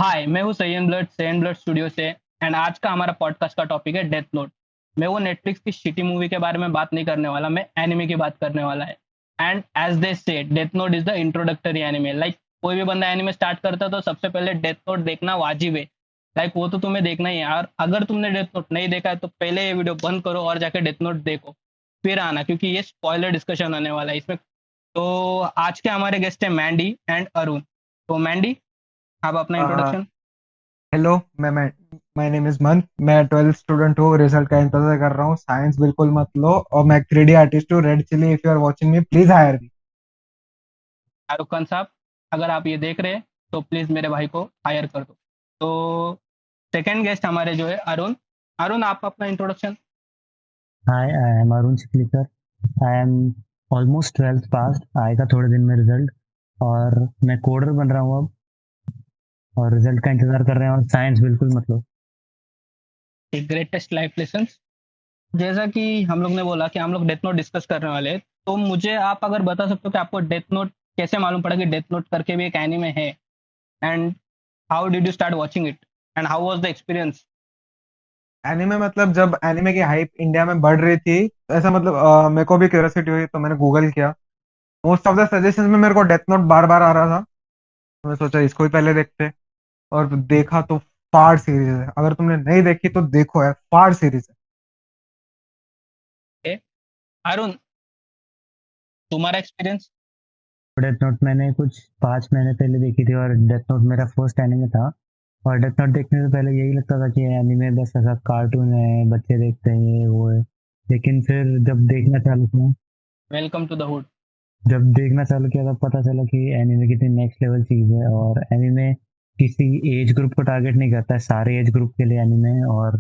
हाय, मैं हूँ Saiyan blood studio से। एंड आज का हमारा पॉडकास्ट का टॉपिक है डेथ नोट। मैं वो नेटफ्लिक्स की शिटी मूवी के बारे में बात नहीं करने वाला, मैं एनिमे की बात करने वाला है। एंड एज दे से death Note is the introductory anime. Like कोई भी बंदा एनिमे स्टार्ट करता है तो सबसे पहले डेथ नोट देखना वाजिब है। लाइक वो तो तुम्हें देखना ही है, और अगर तुमने डेथ नोट नहीं देखा है तो पहले ये वीडियो बंद करो और जाके डेथ नोट देखो, फिर आना, क्योंकि ये स्पॉइलर डिस्कशन होने वाला है इसमें। तो आज के हमारे गेस्ट हैं मैंडी एंड अरुण। तो मैंडी, आप अपना इंट्रोडक्शन। हेलो। मैं माय नेम इज मन। मैं 12th स्टूडेंट हूँ, रिजल्ट का इंतजार कर रहा हूँ। साइंस बिल्कुल मत लो। और मैं 3D आर्टिस्ट हूँ। Red chilli, if you are watching me please hire me. Shahrukh Khan साहब, अगर आप ये देख रहे हैं तो प्लीज़ मेरे भाई को हायर कर दो। तो सेकंड गेस्ट हमारे जो है अरुण। अरुण, आप अपना introduction. Hi, I am Arun Chiklikar. I am almost 12th passed. आएगा थोड़े दिन में रिजल्ट और मैं कोडर बन रहा हूँ अब और रिजल्ट का इंतजार कर रहे हैं और साइंस बिल्कुल मतलब। एक ग्रेटेस्ट लाइफ लेसन्स। जैसा कि हम लोग ने बोला कि हम लोग डेथ नोट डिस्कस करने वाले हैं, तो मुझे आप अगर बता सकते हो कि आपको डेथ नोट कैसे मालूम पड़ा कि डेथ नोट करके भी एक एनीमे है, and how did you start watching it, and how was the experience. Anime मतलब जब एनिमे की हाइप इंडिया में बढ़ रही थी तो ऐसा मतलब मेरे को भी क्यूरियोसिटी हुई तो मैंने गूगल किया। मोस्ट ऑफ द सजेशंस में मेरे को डेथ नोट बार बार आ रहा था, तो मैं सोचा इसको ही पहले देखते। और देखा तो फाड़ सीरीज है। अगर तुमने नहीं देखी तो देखो, है फाड़ सीरीज है। अरुण, तुम्हारा एक्सपीरियंस। डेथ नोट मैंने कुछ 5 महीने पहले देखी थी और डेथ नोट मेरा फर्स्ट एनिमे था। और डेथ नोट देखने से पहले यही लगता था कि एनिमे बस ऐसा कार्टून है, बच्चे देखते हैं, ये वो है। लेकिन फिर वेलकम टू द हुड। जब देखना चालू किया तब पता चला कि एनिमे कितनी नेक्स्ट लेवल चीज है और एनिमे किसी एज ग्रुप को टारगेट नहीं करता है, सारे एज ग्रुप के लिए एनिमे है। और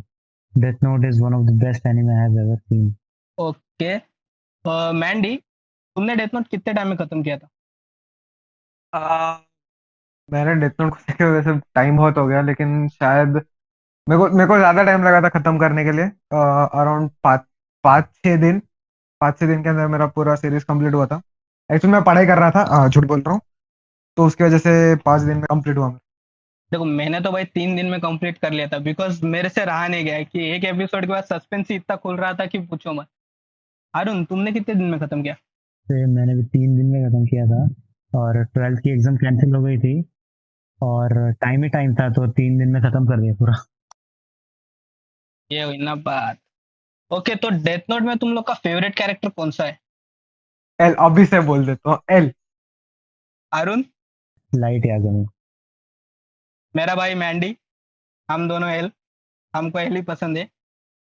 Death Note is one of the best anime I have ever seen. Okay. Mandy, तुमने डेथ नोट कितने टाइम में खत्म किया था। आ, मैंने डेथ नोट को देखे हुए वैसे टाइम बहुत हो गया, लेकिन शायद मेरे को ज्यादा टाइम लगा था खत्म करने के लिए। अराउंड 5-6 दिन। 5-6 दिन के अंदर मेरा पूरा सीरीज कंप्लीट हुआ था। एक्चुअली मैं पढ़ाई कर रहा था, झूठ बोल रहा हूँ। तो उसकी वजह से 5 दिन में कंप्लीट हुआ मेरा। देखो, मैंने तो भाई 3 दिन में कंप्लीट कर लिया था, बिकॉज मेरे से रहा नहीं गया कि एक एपिसोड के बाद सस्पेंस ही इतना खुल रहा था कि पूछो मत। अरुण, तुमने कितने दिन में खत्म किया। फिर मैंने भी 3 दिन में खत्म किया था और 12th की एग्जाम कैंसिल हो गई थी और टाइम ही टाइम था तो 3 दिन में खत्म कर दिया पूरा। ये हुई ना बात। ओके, तो डेथ नोट में तुम लोग का फेवरेट कैरेक्टर कौन सा है। एल अभी से बोल देता हूँ, एल। अरुण। लाइट यागमी। मेरा भाई मैंडी। हम दोनों एल। हमको एल ही पसंद है।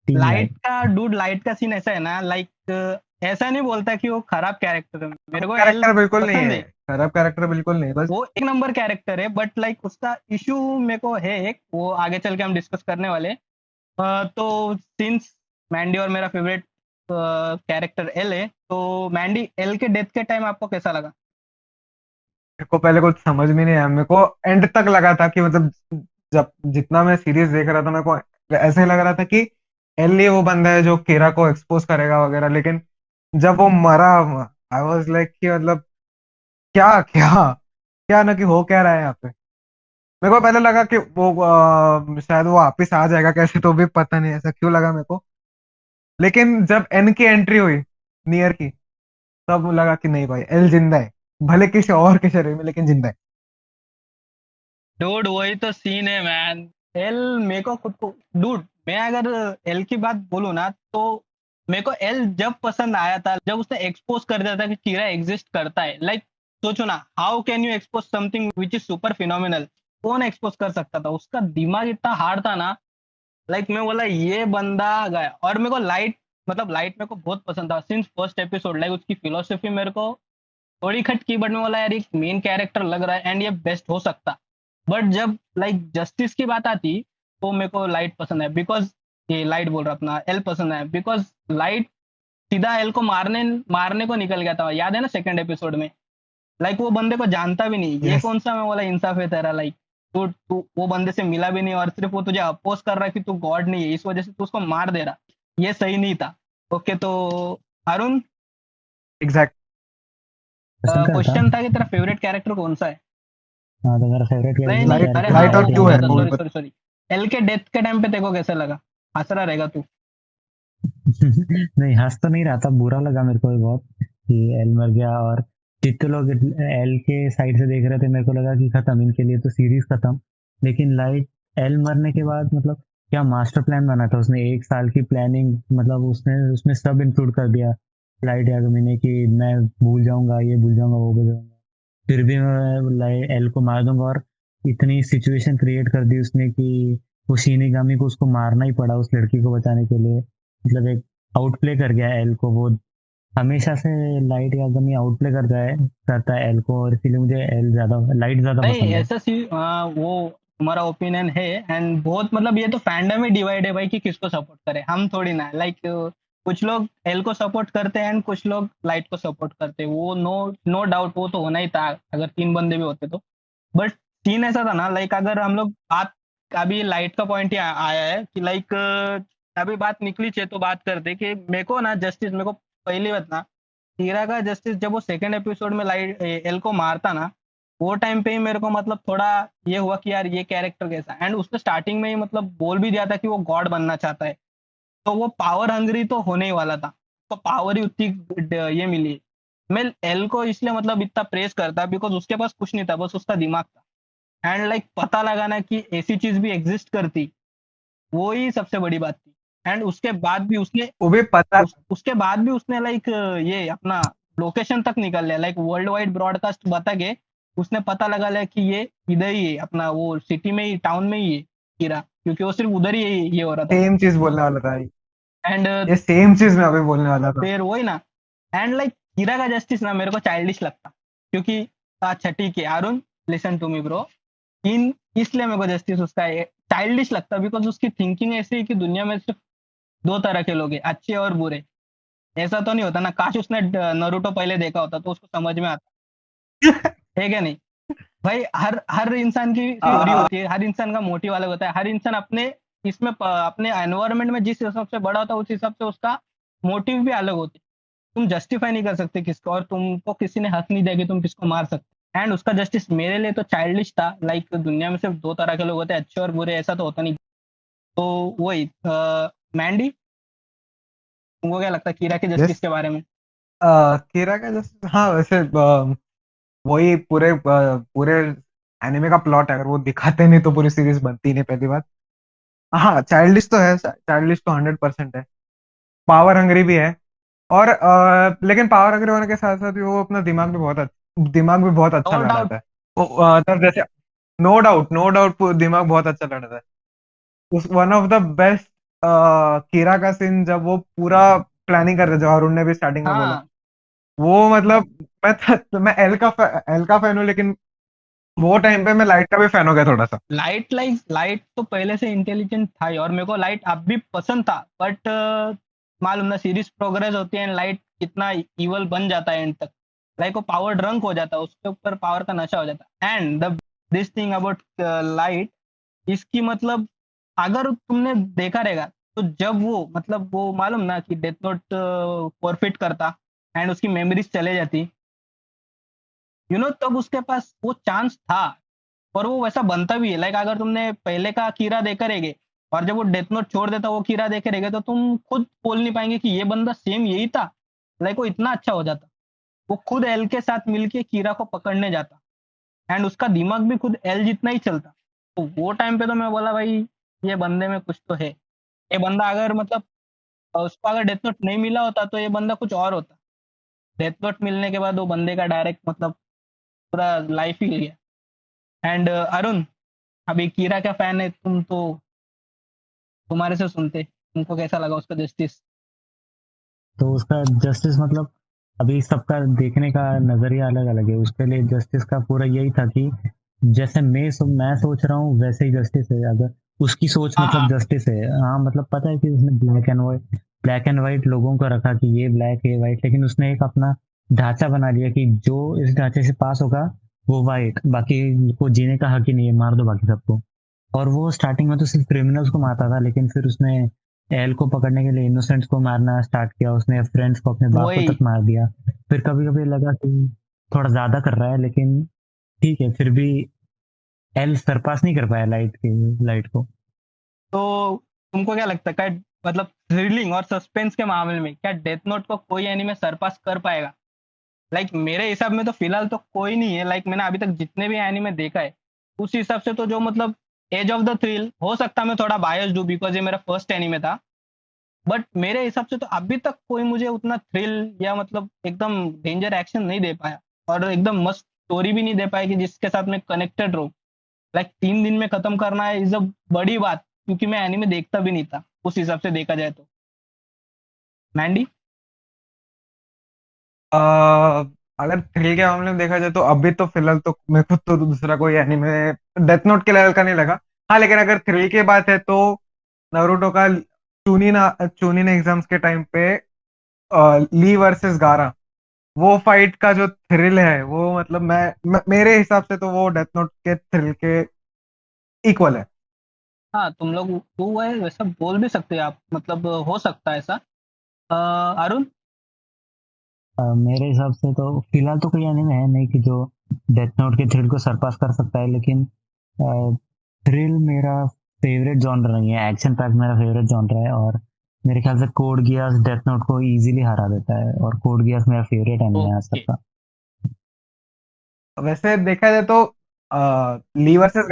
Team light light. का डूड, लाइट का सीन ऐसा है ना, लाइक ऐसा नहीं बोलता कि वो खराब कैरेक्टर है, मेरे को एल कैरेक्टर बिल्कुल नहीं पसंद है। है। खराब कैरेक्टर बिल्कुल नहीं, बस। वो एक नंबर कैरेक्टर है, बट लाइक उसका इशू मेरे को है एक, वो आगे चल के हम डिस्कस करने वाले हैं। तो सिंस मैंडी और मेरा फेवरेट कैरेक्टर एल है, तो मैंडी, एल के डेथ के टाइम आपको कैसा लगा। मेरे को पहले कुछ समझ में नहीं आया। मेरे को एंड तक लगा था कि मतलब जब जितना मैं सीरीज देख रहा था मेरे को ऐसे ही लग रहा था कि एल ही वो बंदा है जो केरा को एक्सपोज करेगा वगैरह। लेकिन जब वो मरा, आई वाज लाइक कि मतलब क्या क्या क्या ना कि हो क्या रहा है यहाँ पे। मेरे को पहले लगा कि वो शायद वो वापिस आ जाएगा कैसे, तो भी पता नहीं ऐसा क्यों लगा मेरे को। लेकिन जब एन की एंट्री हुई, नियर की, तब लगा कि नहीं भाई, एल जिंदा है। भले किसी और के शरीर में, लेकिन जिंदा है। डूड, वही तो सीन है मैन। एल, मेरे को खुद को, डूड, मैं अगर एल की बात बोलूँ ना, तो मेरे को एल जब पसंद आया था जब उसने एक्सपोज कर दिया था कि कीड़ा एग्जिस्ट करता है। लाइक सोचो ना, how can you expose something which is super phenomenal. कौन एक्सपोज कर सकता था, उसका दिमाग इतना हार्ड था ना। लाइक मैं बोला ये बंदा गया। और मेरे को लाइट, मतलब लाइट मेरे को बहुत पसंद था सिंस फर्स्ट एपिसोड। लाइक उसकी फिलोसफी मेरे को थोड़ी खट की, बट मैं बोला यार एक मेन कैरेक्टर लग रहा है एंड ये बेस्ट हो सकता। बट जब लाइक जस्टिस की बात आती, तो मेरे को लाइट पसंद है, बिकॉज ये लाइट बोल रहा अपना एल पसंद है, बिकॉज लाइट सीधा एल को मारने मारने को निकल गया था, याद है ना सेकंड एपिसोड में। लाइक वो बंदे को जानता भी नहीं, ये यस। कौन सा, मैं बोला इंसाफ है तेरा। लाइक तू तू वो बंदे से मिला भी नहीं और सिर्फ वो तुझे अपोज कर रहा है कि तू गॉड नहीं है, इस वजह से तू उसको मार दे रहा। ये सही नहीं था। ओके, तो अरुण, एग्जैक्ट। पसंद का था। क्वेश्चन था कि तेरा फेवरेट कैरेक्टर कौन सा है। हाँ तो मेरा फेवरेट नहीं कैरेक्टर नहीं, लाइट अरे कैरेक्टर हाँ लाइट वो और लाइट क्यू है बोल है रहा था, वो मेरे भी सॉरी बता। Sorry sorry. एल के डेथ के टाइम पे तेको कैसा लगा? हंस रहा रहेगा तू। नहीं हंस तो नहीं रहा था, बुरा लगा मेरे को भी बहुत कि एल मर गया। और जितने लोग एल के साइड से देख रहे थे मेरे को लगा कि खत्म, इनके लिए तो सीरीज खत्म। लेकिन लाइट एल मरने के बाद मतलब क्या मास्टर प्लान बना था उसने, 1 साल की प्लानिंग, मतलब उसने उसमें सब इंक्लूड कर दिया लाइट यागमी ने कि मैं भूल जाऊंगा, ये भूल जाऊंगा, वो भूल जाऊंगा, फिर भी मैं एल को मार दूंगा। और इतनी सिचुएशन क्रिएट कर दी उसने कि वो शिनिगामी को उसको मारना ही पड़ा उस लड़की को बचाने के लिए। मतलब एक आउटप्ले कर गया एल को वो। हमेशा से लाइट यागमी आउटप्ले करता है एल को, और इसीलिए मुझे एल ज्यादा, लाइट ज्यादा नहीं पसंद है। ऐसा सी वो तुम्हारा ओपिनियन है। एंड बहुत मतलब ये तो फैंडम ही डिवाइड है भाई कि किसको सपोर्ट करे, हम थोड़ी ना लाइक कुछ लोग एल को सपोर्ट करते हैं एंड कुछ लोग लाइट को सपोर्ट करते हैं। वो नो नो डाउट वो तो होना ही था अगर 3 बंदे भी होते तो। बट सीन ऐसा था ना, लाइक अगर हम लोग बात, अभी लाइट का पॉइंट ही आया है कि लाइक अभी बात निकली छे तो बात करते कि मेरे को ना जस्टिस, मेरे को पहली बात ना हीरा का जस्टिस जब वो सेकंड एपिसोड में लाइट एल को मारता ना, वो टाइम पे ही मेरे को मतलब थोड़ा ये हुआ कि यार ये कैरेक्टर कैसा। एंड उसने स्टार्टिंग में ही मतलब बोल भी दिया था कि वो गॉड बनना चाहता है, तो वो पावर हंग्री तो होने ही वाला था, तो पावर ही उतनी ये मिली। मैं एल को इसलिए मतलब इतना प्रेस करता बिकॉज उसके पास कुछ नहीं था, बस उसका दिमाग था। एंड लाइक पता लगाना कि ऐसी चीज भी एग्जिस्ट करती, वो ही सबसे बड़ी बात थी। एंड उसके बाद भी उसने वो भी पता। उसके बाद भी उसने लाइक ये अपना लोकेशन तक निकल लिया, लाइक वर्ल्ड वाइड ब्रॉडकास्ट बता के उसने पता लगा लिया कि ये इधर ही है, अपना वो सिटी में ही, टाउन में ही है कीरा, क्योंकि वो सिर्फ उधर ही ये हो रहा था। सेम चीज बोलने वाला था, एंड ये सेम चीज मैं अभी बोलने वाला था। फिर वही ना। एंड लाइक कीरा का जस्टिस ना मेरे को चाइल्डिश लगता, क्योंकि अच्छा ठीक है Arun, listen to me bro, इन इसलिए मेरे को जस्टिस उसका चाइल्डिश लगता बिकॉज उसकी थिंकिंग ऐसी है कि दुनिया में सिर्फ 2 तरह के लोग हैं, अच्छे और बुरे। ऐसा तो नहीं होता ना, काश उसने नरूटो पहले देखा होता तो उसको समझ में आता है क्या नहीं। भाई हर हर इंसान की स्टोरी आ, होती है, हर इंसान का मोटिव अलग होता है, हर इंसान अपने इसमें अपने एनवायरनमेंट में जिस हिसाब से बड़ा होता है उस हिसाब से उसका मोटिव भी अलग होते हैं। तुम जस्टिफाई नहीं कर सकते किसको, और तुमको किसी ने हक नहीं दिया कि तुम किसको मार सकते। एंड उसका जस्टिस मेरे लिए तो चाइल्डिश था, लाइक दुनिया में सिर्फ 2 तरह के लोग होते हैं, अच्छे और बुरे, ऐसा तो होता नहीं। तो वही मैंडी, तुमको क्या लगता है कीरा के जस्टिस यस। के बारे में? कीरा का जैसे, हाँ वैसे वही पूरे एनिमे का प्लॉट है, अगर वो दिखाते नहीं तो पूरी सीरीज बनती नहीं, पहली बात। हाँ चाइल्डिश तो है, चाइल्डिश तो 100% है। पावर हंग्री भी है। और लेकिन पावर हंग्री होने के साथ साथ भी वो अपना दिमाग भी बहुत अच्छा नो डाउट। लड़ाता है। वो तब जैसे, नो डाउट नो डाउट, दिमाग बहुत अच्छा लड़ाता है। उस वन ऑफ द बेस्ट कीरा का सीन जब वो पूरा प्लानिंग कर रहे, जो अरुण ने भी स्टार्टिंग में बोला, हाँ वो मतलब मैं एल का फैन हूँ, लेकिन वो टाइम पे मैं लाइट का भी फैन हो गया थोड़ा सा। लाइट तो पहले से इंटेलिजेंट था ही, और मेरे को लाइट अब भी पसंद था। बट मालूम ना सीरीज प्रोग्रेस होती है लाइट कितना इवल बन जाता है एंड तक, लाइक वो पावर ड्रंक हो जाता है, उसके ऊपर पावर का नशा हो जाता है। And the this thing about light, इसकी मतलब अगर तुमने देखा रहेगा तो जब वो मतलब वो मालूम ना कि डेथ नोट फॉरफिट करता एंड उसकी मेमोरीज चले जाती, तब उसके पास वो चांस था, और वो वैसा बनता भी है। लाइक अगर तुमने पहले का कीड़ा देखा रहेगे और जब वो डेथ नोट छोड़ देता वो कीड़ा देखे रहेगे, तो तुम खुद बोल नहीं पाएंगे कि ये बंदा सेम यही था। लाइक वो इतना अच्छा हो जाता, वो खुद एल के साथ मिलके कीड़ा को पकड़ने जाता, एंड उसका दिमाग भी खुद एल जितना ही चलता। तो वो टाइम पे तो मैं बोला भाई ये बंदे में कुछ तो है। ये बंदा अगर मतलब उसको अगर डेथ नोट नहीं मिला होता तो ये बंदा कुछ और होता। डेथ नोट मिलने के बाद वो बंदे का डायरेक्ट मतलब पूरा लाइफ ही गया। एंड अरुण, अभी कीरा का फैन है तुम तो, तुम्हारे से सुनते तुमको कैसा लगा उसका जस्टिस? तो उसका जस्टिस मतलब अभी सबका देखने का नजरिया अलग अलग है। उसके लिए जस्टिस का पूरा यही था कि जैसे मैं सोच रहा हूँ वैसे ही जस्टिस है। अगर उसकी सोच हाँ मतलब हाँ। जस्टिस है, हाँ मतलब पता है कि उसने ब्लैक एंड व्हाइट लोगों को रखा कि ये ब्लैक है व्हाइट, लेकिन उसने एक अपना ढांचा बना लिया कि जो इस ढांचे से पास होगा वो व्हाइट, बाकी को जीने का हक ही नहीं है, मार दो बाकी सबको। और वो स्टार्टिंग में तो सिर्फ क्रिमिनल्स को मारता था, लेकिन फिर उसने एल को पकड़ने के लिए इनोसेंट्स को मारना स्टार्ट किया, उसने फ्रेंड्स को, अपने बाप को वही। तक मार दिया। फिर कभी कभी लगा कि थोड़ा ज्यादा कर रहा है, लेकिन ठीक है फिर भी एल सरपास नहीं कर पाया लाइट को। तो तुमको क्या लगता है, क्या मतलब थ्रिलिंग और सस्पेंस के मामले में क्या डेथ नोट को कोई एनीमे सरपास कर पाएगा? लाइक मेरे हिसाब में तो फिलहाल तो कोई नहीं है। लाइक मैंने अभी तक जितने भी एनीमे देखा है उस हिसाब से तो जो मतलब एज ऑफ द थ्रिल, हो सकता है मैं थोड़ा बायस्ड हूँ बिकॉज ये मेरा फर्स्ट एनीमे था, बट मेरे हिसाब से तो अभी तक कोई मुझे उतना थ्रिल या मतलब एकदम डेंजर एक्शन नहीं दे पाया, और एकदम मस्त स्टोरी भी नहीं दे पाया कि जिसके साथ मैं कनेक्टेड रहूं। लाइक 3 दिन में खत्म करना है इज अ बड़ी बात, क्योंकि मैं एनीमे देखता भी नहीं था उस हिसाब से देखा जाए तो। मैंडी। अ, अगर थ्रिल के मामले में देखा जाए तो अभी तो फिलहाल तो मेरे को तो दूसरा कोई एनिमे डेथ नोट के लेवल का नहीं लगा। हाँ, लेकिन अगर थ्रिल की बात है तो नारुतो का चूनिन एग्जाम्स के टाइम पे ली वर्सेस गारा, वो फाइट का जो थ्रिल है वो मतलब मेरे हिसाब से तो वो डेथ नोट के थ्रिल के इक्वल है। हाँ, तुम लोग वो है वैसा बोल भी सकते हैं आप, मतलब हो सकता है ऐसा। अरुण। मेरे हिसाब से तो फिलहाल तो कोई एनिमे है नहीं कि जो डेथ नोट के थ्रिल को सरपास कर सकता है, लेकिन थ्रिल मेरा फेवरेट जॉनर नहीं है, एक्शन पैक मेरा फेवरेट जॉनर है। और मेरे ख्याल से कोड गियास डेथ नोट को इजीली हरा देता है, और कोड गियास मेरा फेवरेट एनिमे है आज तक ओके। का। वैसे देखा जाए तो ली वर्सेस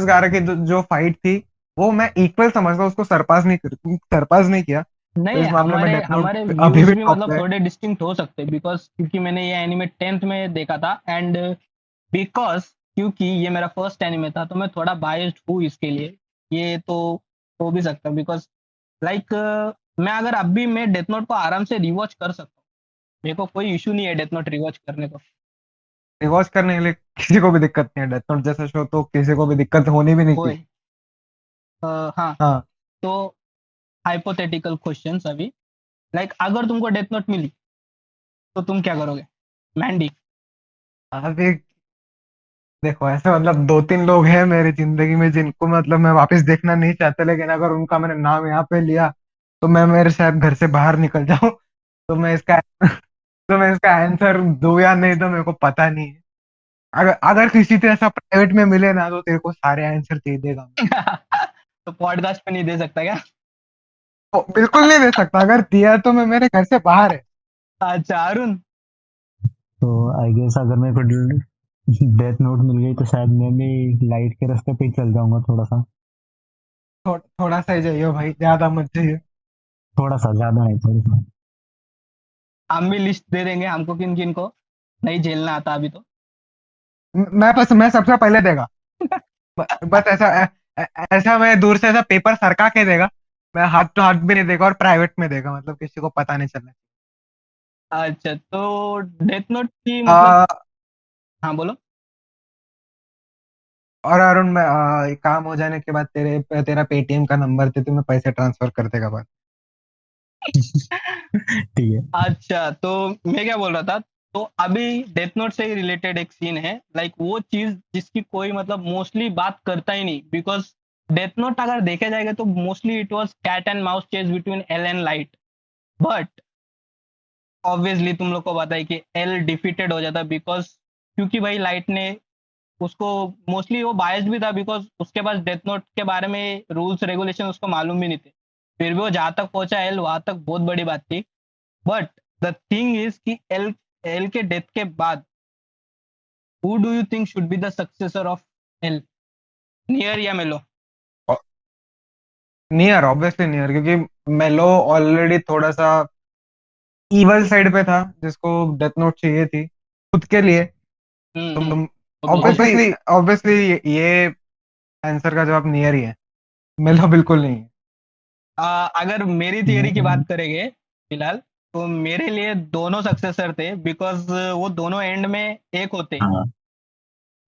गारा की जो फाइट थी वो मैं इक्वल समझता हूँ, उसको सरपास नहीं किया। तो नहीं, इस मामले में हमारे डेथ हमारे नोट अभी व्यूज भी भी टॉप मतलब पे है। थोड़े डिस्टिंक्ट हो सकते हैं बिकॉज क्योंकि मैंने ये एनिमे 10th में देखा था, एंड बिकॉज क्योंकि ये मेरा फर्स्ट एनिमे था तो मैं थोड़ा बायस्ड हूँ इसके लिए। ये तो हो भी सकता है बिकॉज लाइक मैं अगर अभी मैं डेथ नोट को आराम से रिवॉच कर सकता हूँ। मेरे को कोई इशू नहीं है डेथ नोट रिवॉच करने को। रिवॉच करने के लिए किसी को भी दिक्कत नहीं है, डेथ नोट जैसा शो तो किसी को भी दिक्कत होनी भी नहीं कोई चाहिए। हाँ। हाँ। तो हाइपोथेटिकल क्वेश्चंस अभी, लाइक अगर तुमको डेथ नोट मिली तो तुम क्या करोगे? मैंडी। अभी देखो, ऐसे मतलब 2-3 लोग हैं मेरी जिंदगी में जिनको मतलब मैं वापस देखना नहीं चाहता, लेकिन अगर उनका मैंने नाम यहाँ पे लिया तो मैं मेरे शायद घर से बाहर निकल जाऊं। तो मैं इसका आंसर दूं या नहीं तो मेरे को पता नहीं है। अगर अगर किसी से ऐसा प्राइवेट में मिले ना तो तेरे को सारे आंसर दे देगा मैं। तो पॉडकास्ट पे नहीं दे सकता क्या? तो बिल्कुल नहीं दे सकता, अगर दिया तो मैं मेरे घर से बाहर है। अच्छा अरुण। तो आई गेस अगर मेरे को डेथ नोट मिल गई तो शायद मैं भी लाइट के रास्ते पे ही चल जाऊंगा थोड़ा सा। थोड़ा सा ही जाइए भाई, ज्यादा मत जाइए। थोड़ा सा, ज्यादा नहीं, थोड़ा सा। हम भी लिस्ट दे देंगे हमको किन किन को नहीं झेलना आता अभी तो। मैं सबसे पहले देगा। बस ऐसा मैं दूर से ऐसा पेपर सरका के देगा। मैं हाथ तो हाथ भी नहीं देगा और प्राइवेट में देगा, मतलब किसी को पता नहीं चलना। अच्छा, तो डेथ नोट की मतलब। आ, हाँ बोलो। और अरुण, मैं ये काम हो जाने के बाद तेरा पेटीएम का नंबर दे, तो मैं पैसे ट्रांसफर कर देगा बाद। ठीक है। अच्छा, तो मैं क्या बोल रहा था, तो अभी डेथ नोट से ही रिलेटेड एक सीन है, लाइक वो चीज जिसकी कोई मतलब मोस्टली बात करता ही नहीं, बिकॉज डेथ नोट अगर देखा जाएगा तो mostly it was cat and mouse chase between L and light, but obviously तुम लोग को पता है कि एल डिफीटेड हो जाता बिकॉज क्योंकि भाई लाइट ने उसको, मोस्टली वो बायस्ड भी था बिकॉज उसके पास डेथ नोट के बारे में रूल्स रेगुलेशन उसको मालूम भी नहीं थे, फिर भी वो जहां तक पहुंचा एल वहां तक बहुत बड़ी बात थी। बट द थिंग इज कि एल एल के डेथ के बाद who do you think should be the successor of L, near या मेलो? नियर, ऑब्वियसली नियर, क्योंकि मेलो ऑलरेडी थोड़ा सा इवल साइड पे था जिसको डेथ नोट चाहिए थी खुद के लिए। हम्म। तुम ऑब्वियसली। ऑब्वियसली ऑब्वियसली ये आंसर का जवाब नियर ही है। मेलो बिल्कुल नहीं है। अगर मेरी थियरी की बात करेंगे फिलहाल, तो मेरे लिए दोनों सक्सेसर थे बिकॉज वो दोनों एंड में एक होते, हाँ,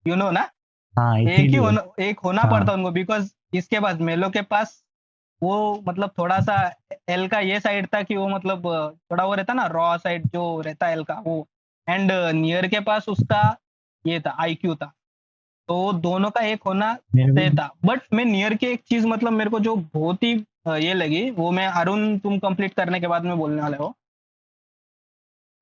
यू नो ना। हाँ, एक ही इसीलिए। होना, एक होना हाँ, पड़ता उनको बिकॉज इसके बाद मेलो के पास वो मतलब थोड़ा सा एल का ये साइड था कि वो मतलब थोड़ा वो रहता ना रॉ साइड जो रहता है एल का वो, एंड नियर के पास उसका ये था आईक्यू था, तो वो दोनों का एक होना मेरे तय भी था। बट मैं नियर की एक चीज मतलब मेरे को जो बहुत ही ये लगी वो मैं अरुण तुम कंप्लीट करने के बाद में बोलने वाला हो।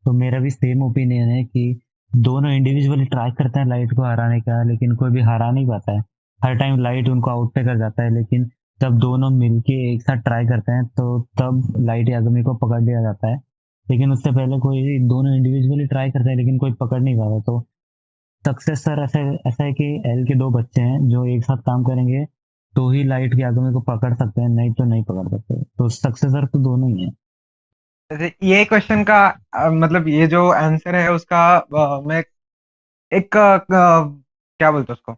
तो मेरा भी सेम ओपिनियन है कि दोनों इंडिविजुअली ट्राई करते हैं लाइट को हराने का, लेकिन कोई भी हरा नहीं पाता है। हर टाइम लाइट उनको आउट पे कर जाता है, लेकिन जब दोनों मिलके एक साथ ट्राई करते हैं तो तब लाइट यागमी को पकड़ लिया जाता है। लेकिन उससे पहले कोई दोनों इंडिविजुअली ट्राई करते हैं लेकिन कोई पकड़ नहीं पाता। तो सक्सेसर ऐसे ऐसा है कि एल के दो बच्चे हैं जो एक साथ काम करेंगे तो ही लाइट यागमी को पकड़ सकते हैं, नहीं तो नहीं पकड़ सकते। तो सक्सेसर तो दोनों ही है। जैसे ये क्वेश्चन का मतलब ये जो आंसर है उसका मैं एक क्या बोलते हैं उसको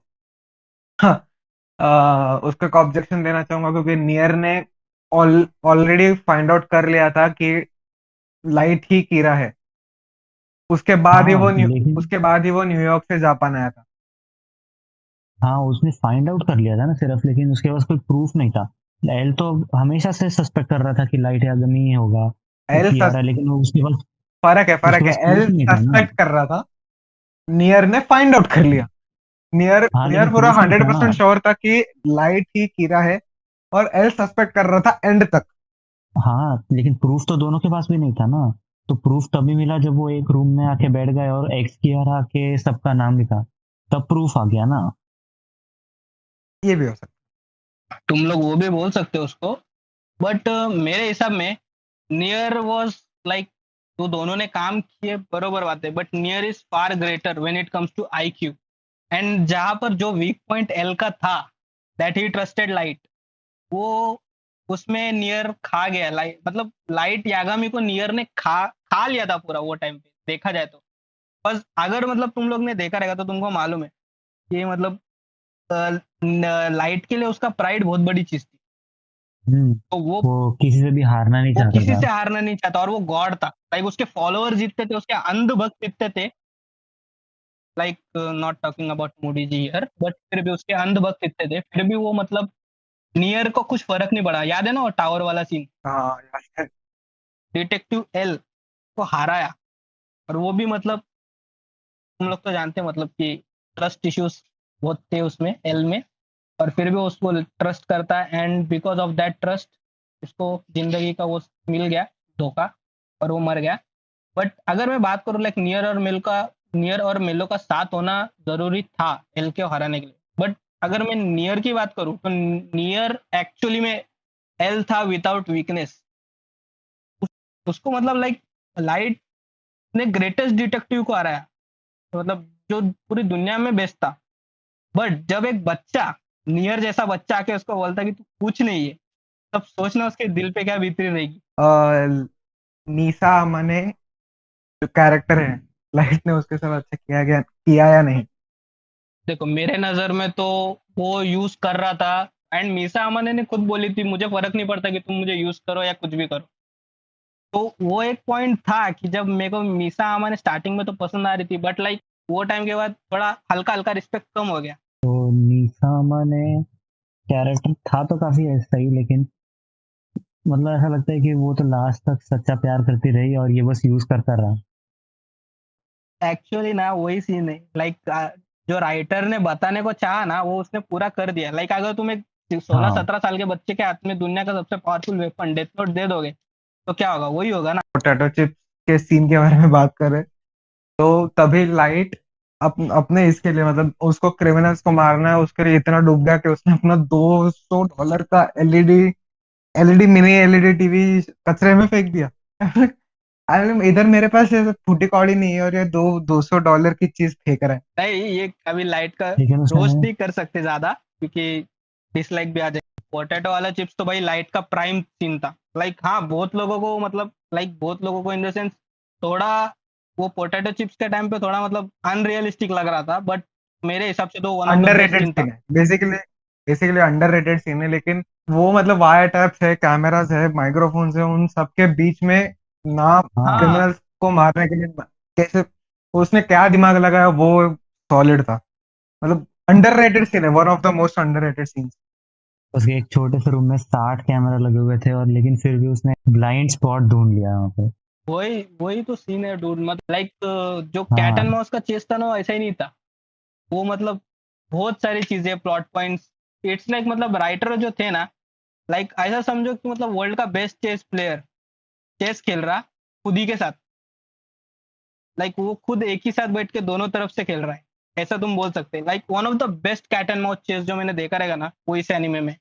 उसका एक ऑब्जेक्शन देना चाहूंगा, क्योंकि नियर ने ऑलरेडी फाइंड आउट कर लिया था कि लाइट ही कीरा है। उसके बाद ही हाँ वो लेकिन उसके बाद ही वो न्यूयॉर्क से जापान आया था। हाँ, उसने फाइंड आउट कर लिया था ना सिर्फ, लेकिन उसके पास कोई प्रूफ नहीं था। एल तो हमेशा से सस्पेक्ट कर रहा था कि लाइट यागमी ही होगा, वो एल कियारा, लेकिन वो फर्क उसके है, पास एल प्रूफ नहीं था ना। सस्पेक्ट कर रहा था, नियर ने फाइंड आउट कर लिया। नियर हाँ नियर लेकिन पूरा प्रूफ नहीं था ना। 100% श्योर था कि लाइट ही कीरा है, और एल सस्पेक्ट कर रहा था एंड तक। हाँ लेकिन प्रूफ तो दोनों के पास भी नहीं था ना। तो प्रूफ तभी मिला जब वो एक रूम में आके बैठ गए और एक्स कियारा के सबका नाम लिखा, तब प्रूफ आ गया ना। ये भी हो सकता तुम लोग वो भी बोल सकते हो उसको, बट मेरे हिसाब में नियर वॉज लाइक, तो दोनों ने काम किए बरोबर बात है, but near is far greater when it comes to IQ। And जहां पर जो वीक पॉइंट एल का था, दैट ही ट्रस्टेड लाइट, वो उसमें नियर खा गया। लाइट मतलब लाइट यागामी को नियर ने खा खा लिया था पूरा वो टाइम पे, देखा जाए तो। बस अगर मतलब तुम लोग ने देखा रहेगा तो तुमको मालूम है कि मतलब लाइट के लिए उसका प्राइड बहुत बड़ी चीज थी। हम्म। तो वो किसी से भी हारना नहीं वो चाहता किसी था। से हारना नहीं चाहता, और वो गॉड था। लाइक उसके फॉलोअर जितने थे, उसके अंधभक्त जितने थे, like not talking about Modi ji here, but फिर भी उसके अंधभक्त जितने थे, फिर भी वो मतलब नियर को कुछ फर्क नहीं पड़ा। याद है ना वो टावर वाला सीन, हाँ यार। डिटेक्टिव एल को हराया। और वो भी मतलब तुम लोग तो जानते हैं मतलब कि ट्रस्ट इश्यूज बहुत थे उसमें एल में, और फिर भी वो उसको ट्रस्ट करता है, and because of that trust उसको जिंदगी का वो मिल गया धोखा, और वो मर गया। बट अगर मैं बात करूँ लाइक नियर और मेलो का साथ होना जरूरी था एल के हराने के लिए। बट अगर मैं नियर की बात करूँ तो नियर एक्चुअली में एल था विदाउट वीकनेस। उसको मतलब लाइक लाइट ने ग्रेटेस्ट डिटेक्टिव को हराया, मतलब जो पूरी दुनिया में बेस्ट था। बट जब एक बच्चा, नियर जैसा बच्चा आके उसको बोलता कि तू कुछ नहीं है, तब सोचना उसके दिल पे क्या बीतती रहेगी। नीसा मने जो कैरेक्टर है, लाइट ने उसके साथ अच्छा किया या नहीं? देखो मेरे नजर में तो वो यूज कर रहा था, एंड मीसा अमाने ने खुद बोली थी मुझे फर्क नहीं पड़ता कि तुम मुझे यूज करो या कुछ भी करो। तो वो एक पॉइंट था कि जब मेरे को मीसा अमाने स्टार्टिंग में तो पसंद आ रही थी, बट लाइक वो टाइम के बाद थोड़ा हल्का हल्का रिस्पेक्ट कम हो गया। तो निसामा ने कैरेक्टर था तो काफी सही, लेकिन मतलब ऐसा लगता है कि वो तो लास्ट तक सच्चा प्यार करती रही और ये बस यूज करता रहा। एक्चुअली ना वही सीन है, लाइक जो राइटर ने बताने को चाहा ना वो उसने पूरा कर दिया। लाइक अगर तुम एक 16-17 साल के बच्चे के हाथ में दुनिया का सबसे पावरफुल वेपन डेथ नोट दे दोगे तो क्या होगा, वही होगा ना। पोटैटो चिप्स के सीन के बारे में बात करें तो तभी लाइट अपने इसके लिए, मतलब उसको क्रिमिनल्स को मारना है, उसके लिए इतना डूब गया कि उसने अपना $200 का एलईडी मिनी एलईडी टीवी कचरे में फेंक दिया। अरे इधर मेरे पास ये फूटी कौड़ी नहीं है, और ये $200 की चीज फेंक रहा है। नहीं, ये अभी लाइट का लेकिन रोस्ट उसने नहीं कर सकते ज्यादा, क्योंकि डिसलाइक भी आ जाए। पोटैटो वाला चिप्स तो भाई लाइट का प्राइम सीन था। लाइक हाँ, बहुत लोगों को मतलब लाइक बहुत लोगों को इन द सेंस थोड़ा वो पोटैटो चिप्स के टाइम पे थोड़ा मतलब अनरियलिस्टिक लग रहा था, बट मेरे हिसाब से तो one of the best underrated scene था। सीन है, बेसिकली बेसिकली अंडररेटेड सीन है, लेकिन वो मतलब वायर टैप्स है, कैमरास है, माइक्रोफोन्स है, उन सबके बीच में ना हाँ, हाँ, क्रिमिनल्स को मारने के लिए कैसे उसने क्या दिमाग लगाया, वो सॉलिड था। मतलब अंडररेटेड सीन है, one of the most underrated scenes. उसके एक छोटे से रूम में 60 कैमरा लगे हुए थे और लेकिन फिर भी उसने ब्लाइंड स्पॉट ढूंढ लिया वहां पे। वही वही तो सीन है डूड। मतलब लाइक जो कैट एंड हाँ माउस का चेस था ना वो ऐसा ही नहीं था। वो मतलब बहुत सारी चीजें, प्लॉट पॉइंट्स, इट्स लाइक मतलब राइटर जो थे ना, लाइक ऐसा समझो कि मतलब वर्ल्ड का बेस्ट चेस प्लेयर चेस खेल रहा खुद ही के साथ। लाइक वो खुद एक ही साथ बैठ के दोनों तरफ से खेल रहा है, ऐसा तुम बोल सकते हैं। Like one of the best cat and mouse chase जो मैंने देखा रहेगा ना वो इस एनिमे में।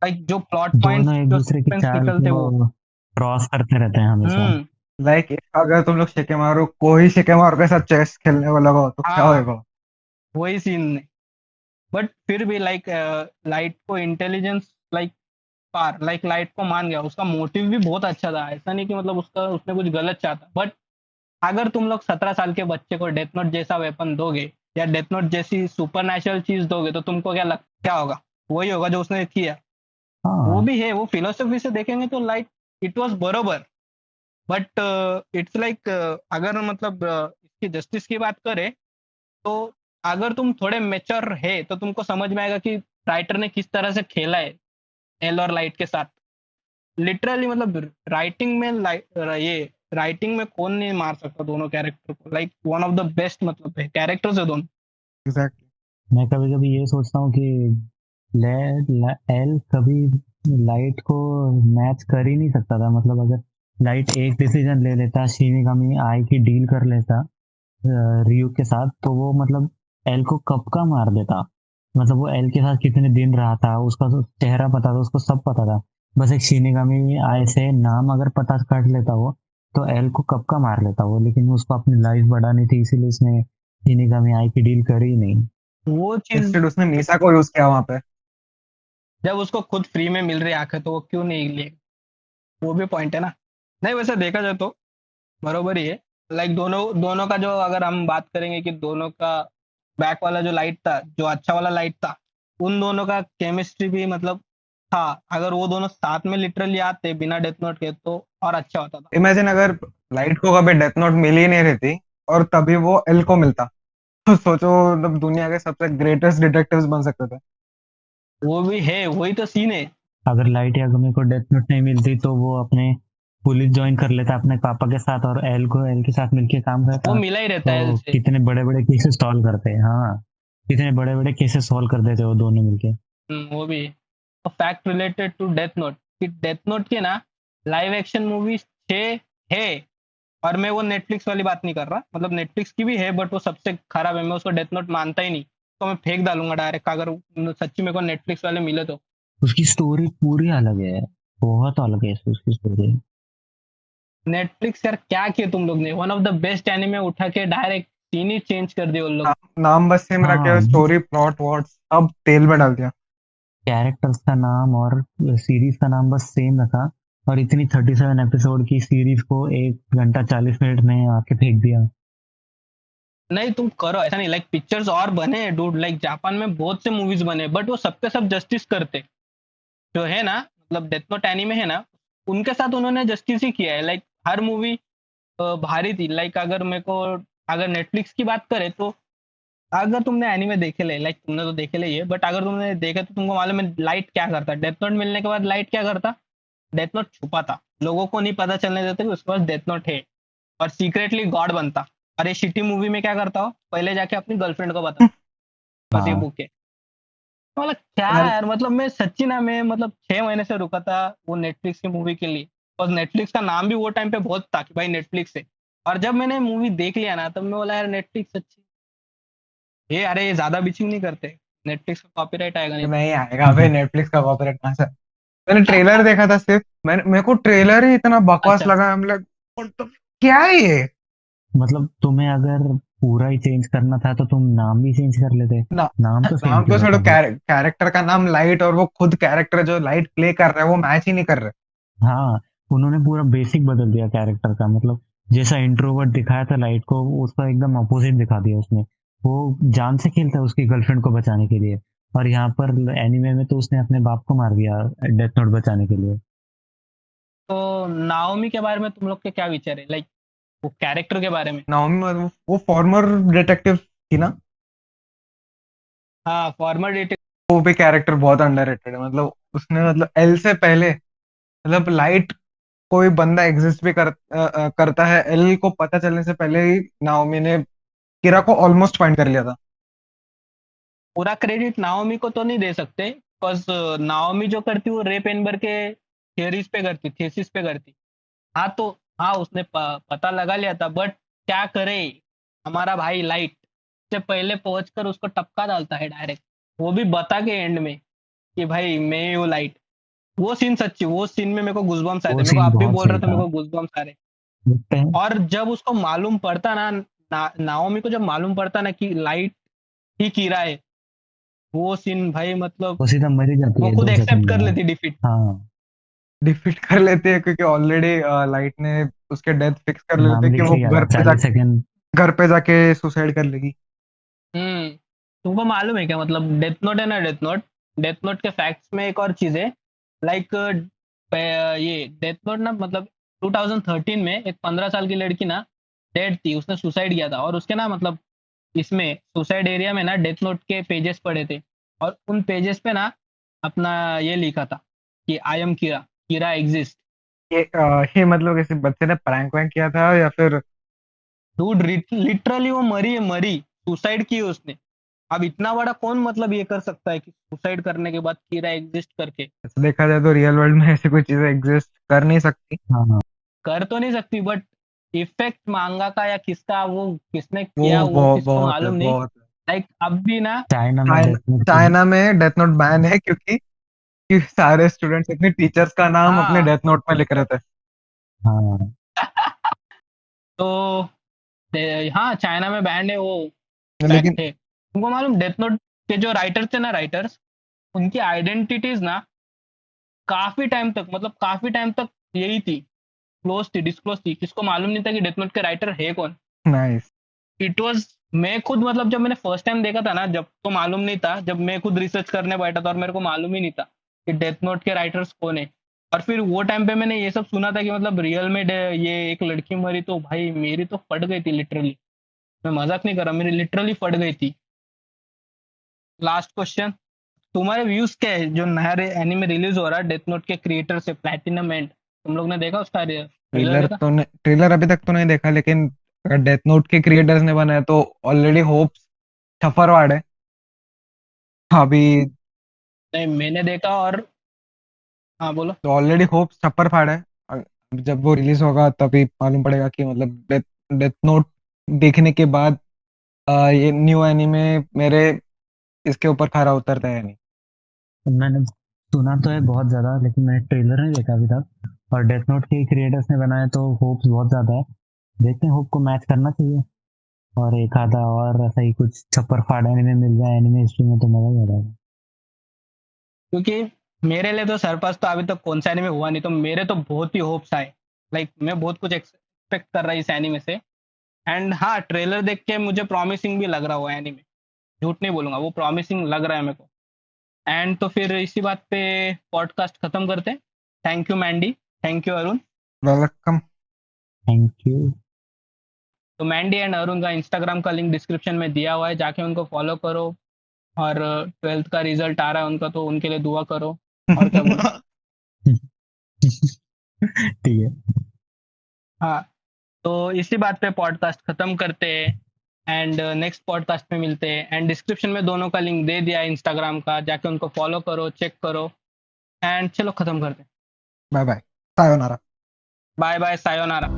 लाइक जो प्लॉट पॉइंट्स दोनों एक जो दूसरे की सीक्वेंस चाल निकलते वो। को क्रॉस करते रहते हैं हमेशा। हम्म। लाइक अगर तुम लोग शिकेमारू कोई शिकेमारू के साथ चेस खेलने को लगा तो क्या हाँ होएगा? वही सीन है। बट फिर भी लाइक लाइट को इंटेलिजेंस लाइक पार, लाइक लाइट को मान गया, उसका मोटिव भी बहुत अच्छा था, ऐसा नहीं कि मतलब उसका उसने कुछ गलत चाहता। बट अगर तुम लोग 17 साल के बच्चे को डेथ नोट जैसा वेपन दोगे या डेथ नोट जैसी सुपर नेचुरल चीज दोगे तो तुमको क्या होगा? वही होगा जो उसने किया। वो हाँ भी है, वो फिलोसफी से देखेंगे तो लाइक इट वाज बरोबर। बट इट्स लाइक अगर मतलब इसकी जस्टिस की बात करें तो अगर तुम थोड़े मेच्योर है तो तुमको समझ में आएगा कि राइटर ने किस तरह से खेला है एल और लाइट के साथ। लिटरली मतलब राइटिंग में ये राइटिंग में कौन नहीं मार सकता दोनों कैरेक्टर को। Like one of the best मतलब है कैरेक्टर्स है दोनों। एग्जैक्टली। मैं कभी कभी ये सोचता हूँ कि एल कभी लाइट को मैच कर ही नहीं सकता था। मतलब अगर लाइट एक डिसीजन ले लेता, शिनिगामी आई की डील कर लेता रियू के साथ, तो वो मतलब एल को कब का मार देता। मतलब वो एल के साथ कितने दिन रहा था, उसका तो चेहरा पता था, उसको सब पता था। बस एक शिनिगामी आई से नाम अगर पता कर लेता वो, तो एल को कब का मार लेता वो। लेकिन उसको अपनी लाइफ बढ़ानी थी, इसीलिए उसने शिनिगामी आई की डील करी ही नहीं। वो चीज इंस्टेड उसने मीसा को यूज किया वहां पे। जब उसको खुद फ्री में मिल रही आंखें तो वो क्यों नहीं लिए? वो भी पॉइंट है ना। नहीं वैसे देखा जाए तो बरोबर ही है। लाइक दोनों दोनों का जो अगर हम बात करेंगे कि दोनों का बैक वाला जो लाइट था, जो अच्छा वाला लाइट था, उन दोनों का केमिस्ट्री भी मतलब था। अगर वो दोनों साथ में लिटरली आते बिना डेथ नोट के तो और अच्छा होता था। इमेजिन अगर लाइट को कभी डेथ नोट मिल ही नहीं रहती और तभी वो एल को मिलता, तो सोचो मतलब दुनिया के सबसे ग्रेटेस्ट डिटेक्टिव्स बन सकते थे। वो भी है, वही तो सीन है। अगर लाइट यागमी को डेथ नोट नहीं मिलती तो वो अपने पुलिस ज्वाइन कर लेता अपने पापा के साथ, और एल को एल के साथ मिलके काम वो करता। मिला ही रहता है एल तो से। कितने बड़े बड़े केसेस सॉल्व करते हैं। हाँ, कितने बड़े बड़े केसेस सॉल्व कर देते वो दोनों मिलके। वो भी fact related to death note कि डेथ नोट के ना लाइव एक्शन मूवी 6 है। और मैं वो नेटफ्लिक्स वाली बात नहीं कर रहा, मतलब नेटफ्लिक्स की भी है बट वो सबसे खराब है, मैं उसको डेथ नोट मानता ही नहीं। तो मैं फेंक डालूंगा डायरेक्ट अगर सच्ची मेरे को नेटफ्लिक्स वाले मिले तो। उसकी स्टोरी पूरी अलग है, बहुत अलग है उसकी स्टोरी। नेटफ्लिक्स यार क्या किया तुम लोग ने, one of the best anime उठा के डायरेक्ट सीन ही चेंज कर दिए उन लोग। नाम बस सेम रखे, हाँ, स्टोरी प्लॉट वॉट सब तेल में डाल दिया। कैरेक्टर्स का नाम और सीरीज का नाम बस सेम रखा, और इतनी 37 एपिसोड की सीरीज को 1 घंटा 40 मिनट में आके फेंक दिया। नहीं तुम करो ऐसा नहीं, लाइक पिक्चर्स और बने डूड, लाइक जापान में बहुत से मूवीज बने बट वो सबके सब जस्टिस करते जो है ना। मतलब डेथ नोट एनीमे है ना, उनके साथ उन्होंने जस्टिस ही किया है। लाइक हर मूवी भारी थी। लाइक अगर मेरे को अगर नेटफ्लिक्स की बात करें तो अगर तुमने एनीमे देखे ले, लाइक तुमने तो देखे ले ही है बट अगर तुमने देखे तो तुमको मालूम है लाइट क्या करता। डेथ नोट मिलने के बाद लाइट क्या करता? डेथ नोट छुपाता, लोगों को नहीं पता चलने देता कि उसके पास डेथ नोट है, और सीक्रेटली गॉड बनता। और ये शिटी मूवी में क्या करता हो, पहले जाके अपनी गर्लफ्रेंड को बताता बस ये हाँ, बुक है। मतलब क्या यार यार, मतलब मैं सच्ची ना, मैं मतलब 6 महीने से रुका था वो नेटफ्लिक्स की मूवी के लिए। और नेटफ्लिक्स का नाम भी वो टाइम पे बहुत था कि भाई नेटफ्लिक्स है। और जब मैंने मूवी देख लिया ना तब मैं बोला यार नेटफ्लिक्स अच्छी। ये अरे ये ज्यादा बिचिंग नहीं करते, नेटफ्लिक्स का कॉपीराइट आएगा नहीं तो। नहीं आएगा भाई, नेटफ्लिक्स का कॉपीराइट कहाँ से? मैंने ट्रेलर देखा था सिर्फ, मैंने मेरे को ट्रेलर ही इतना बकवास अच्छा। लगा। हम लोग तो क्या है ये? मतलब तुम्हें अगर पूरा ही चेंज करना था तो तुम नाम भी चेंज कर लेते। ना, नाम तो सेम नाम क्यों तो छोड़ो, रखा फिर? कैरेक्टर का नाम लाइट और वो खुद कैरेक्टर जो लाइट प्ले कर रहा है वो मैच ही नहीं कर रहे। हाँ, उन्होंने पूरा बेसिक बदल दिया कैरेक्टर का। मतलब जैसा इंट्रोवर्ट दिखाया था लाइट को, उसका एकदम अपोजिट दिखा दिया उसने। वो जान से खेलता है उसकी गर्लफ्रेंड को बचाने के लिए, और यहाँ पर एनीमे में तो उसने अपने बाप को मार दिया डेथ नोट बचाने के लिए। तो नाओमी के बारे में तुम लोग के क्या विचार है, लाइक वो कैरेक्टर के बारे में? नाओमी वो फॉर्मर डिटेक्टिव थी ना? हाँ फॉर्मर डिटेक्टिव। वो भी कैरेक्टर बहुत अंडररेटेड है। मतलब उसने मतलब एल से पहले, मतलब लाइट कोई बंदा एग्जिस्ट भी करता है एल को पता चलने से पहले ही नाओमी ने किरा को ऑलमोस्ट फाइंड कर लिया था। पूरा क्रेडिट नाओमी को तो नहीं दे सकते बिकॉज नाओमी जो करती वो रे पेनबर के थियरीज पे करती, थीसिस पे करती। हाँ तो हाँ उसने पता लगा लिया था बट क्या करे हमारा भाई लाइट से पहले पहुंचकर उसको टपका डालता है डायरेक्ट, वो भी बता के एंड में कि भाई मैं ही हूँ लाइट। वो सीन सच्ची, वो सीन में मेरे को गूजबम्स आए वो थे, मेरे को सीन आप भी बहुत बोल सही रहे थे, था। मेरे को गूजबम्स आ रहे। देखते हैं और जब उसको मालूम पड़ता ना, नाओमी को जब मालूम पड़ता ना कि लाइट ही कीरा है, वो सीन भाई मतलब वो सीधा मर ही जाती वो है खुद 2 सेकंड एक्सेप्ट कर में। लेती डिफीट। हाँ, डिफीट कर लेते हैं क्योंकि ऑलरेडी लाइट ने उसके डेथ फिक्स कर लेते नाम हैं कि लिख वो लिया था 40 सेकंड। घर पे जाके सुसाइड कर लेगी। हम्म। तुमको मालूम है क्या, मतलब डेथ नोट है ना, डेथ नोट, डेथ नोट के फैक्ट्स में एक और चीज है। लाइक ये डेथ नोट ना, मतलब 2013 में एक 15 साल की लड़की ना डेड थी, उसने सुसाइड किया था, और उसके ना मतलब इसमें सुसाइड एरिया में ना डेथ नोट के पेजेस पड़े थे, और उन पेजेस पे ना अपना ये लिखा था कि I am Kira, Kira exist. ये मतलब किसी बच्चे ने प्रैंक वैंक किया था या फिर? डूड लिटरली वो मरी है, मरी, सुसाइड की है उसने। अब इतना बड़ा कौन मतलब ये कर सकता है कि सुसाइड करने के बाद कीड़ा एग्जिस्ट करके। ऐसे देखा जाए तो रियल वर्ल्ड में ऐसी कोई चीजें एग्जिस्ट कर नहीं सकती। हाँ, कर तो नहीं सकती, बट इफेक्ट मांगा का या किसका, वो किसने वो किया वो बहुत किसको बहुत है, मालूम नहीं। बहुत है। लाइक अब भी ना। चाइना में चाइना डेथ नोट की। चाइना में डेथ नोट बैन है क्योंकि सारे स्टूडेंट्स अपने टीचर्स का नाम अपने हाँ। डेथ नोट में लिख रहे थे। हाँ, तो हाँ, चाइना में बैंड है, वो लेकिन फैक्ट है। तुमको मालूम डेथ नोट के जो राइटर्स थे ना, राइटर्स, उनकी आइडेंटिटीज ना काफी टाइम तक, मतलब काफी टाइम तक यही थी, क्लोज थी, डिस्क्लोज थी, किसको मालूम नहीं था कि डेथ नोट के राइटर है कौन। नाइस। इट वाज, मैं खुद मतलब जब मैंने फर्स्ट टाइम देखा था ना, जब तो मालूम नहीं था, जब मैं खुद रिसर्च करने बैठा था और मेरे को मालूम ही नहीं था कि डेथ नोट के राइटर्स कौन है। और फिर वो टाइम पे मैंने ये सब सुना था कि मतलब रियल में ये एक लड़की मरी, तो भाई मेरी तो फट गई थी लिटरली। मैं मजाक नहीं कर रहा, मेरी लिटरली फट गई थी। लास्ट क्वेश्चन, तुम्हारे व्यूज क्या है जो नया एनिमे रिलीज हो रहा है डेथ नोट के क्रिएटर से, प्लैटिनम एंड, तुम लोग ने देखा उसका ट्रेलर देखा? ट्रेलर अभी तक तो नहीं देखा, लेकिन अगर डेथ नोट के क्रिएटर्स ने बनाया तो ऑलरेडी होप्स छफरवाड़ है अभी। नहीं, मैंने देखा और, हाँ बोलो। तो ऑलरेडी होप्स छप्पर फाड़ है। अब जब वो रिलीज होगा तभी मालूम पड़ेगा कि मतलब डेथ नोट देखने के बाद ये न्यू एनीमे मेरे इसके ऊपर खरा उतरता है या नहीं। मैंने सुना तो है बहुत ज्यादा, लेकिन मैंने ट्रेलर नहीं देखा अभी तक। और डेथ नोट के क्रिएटर्स ने बनाया तो होप्स बहुत ज्यादा है। देखते हैं, होप को मैच करना चाहिए। और एक आधा और ऐसा ही कुछ छप्पर फाड़ एनिमे मिल जाए एनिमे हिस्ट्री में तो मजा ही आ जाएगा। क्योंकि मेरे लिए तो सरपास तो अभी तक कौन सा एनीमे हुआ नहीं, तो मेरे तो बहुत ही होप्स आए। लाइक मैं बहुत कुछ एक्सपेक्ट कर रहा इस एनीमे से। एंड हाँ, ट्रेलर देख के मुझे प्रॉमिसिंग भी लग रहा हुआ एनीमे, झूठ नहीं बोलूंगा, वो प्रॉमिसिंग लग रहा है मेरे को। एंड तो फिर इसी बात पे पॉडकास्ट खत्म करते हैं। Thank you Mandy, thank you Arun. Welcome. Thank you. तो मैंडी एंड अरुण का इंस्टाग्राम का लिंक डिस्क्रिप्शन में दिया हुआ है, जाके उनको फॉलो करो। और 12th का रिजल्ट आ रहा है उनका, तो उनके लिए दुआ करो। और क्या बोलो। ठीक है। हाँ, तो इसी बात पे पॉडकास्ट खत्म करते हैं। एंड नेक्स्ट पॉडकास्ट में मिलते हैं। एंड डिस्क्रिप्शन में दोनों का लिंक दे दिया है इंस्टाग्राम का, जाके उनको फॉलो करो, चेक करो। एंड चलो खत्म करते हैं। Bye bye, sayonara. Bye bye, sayonara.